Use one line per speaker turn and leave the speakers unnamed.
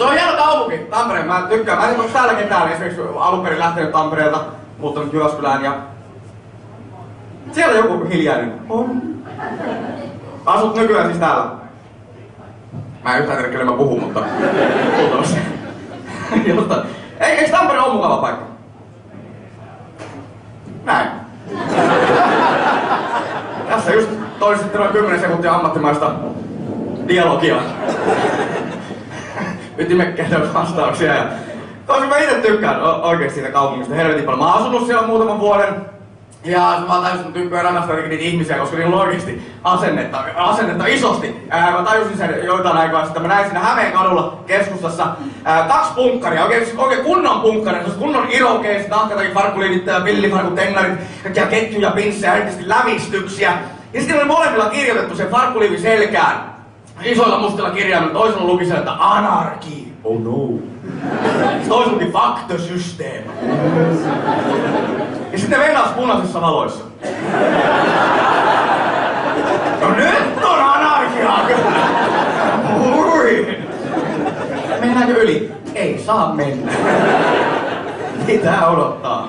Se on hieno kaupunki, Tampere. Mä tykkään. Mä en ole täällä ketään esimerkiksi alun perin lähtenyt Tampereelta, muuttanut Jyväskylään ja... Siellä joku hiljainen on. Asut nykyään siis täällä. Mä en yhtään tiedä, kelle mä puhun, mutta... Eiks Tampere ole mukava paikka? Näin. Tässä just toisitte noin 10 sekuntia ammattimaista dialogia. Ytimekkäitä vastauksia ja... Koska mä ite tykkään oikeesti siitä kaupungista helvetin paljon. Mä oon asunut siellä muutaman vuoden. Ja mä tajusin tykkään rakastaa niitä ihmisiä, koska niillä on oikeesti asennetta isosti. Mä tajusin sen joitain aikaa sitten. Mä näin siinä Hämeen kadulla keskustassa 2 punkkaria, oikein kunnon punkkaria. Kunnon irokeista, nahkatakin farkkuliivit ja pillifarkkutengarit, kaikkia ketjuja, pinssejä, erityisesti lävistyksiä. Ja sitten oli molemmilla kirjoitettu sen farkkuliivin selkään. Isoilla mustilla kirjaimilla, toisella luki sen, että anarki. Oh no. Toisella luki fuck the system. Ja sitten ne venäs punaisissa valoissa. No nyt on anarkiaa! Ui! Mennäänkö yli? Ei saa mennä. Mitä odottaa?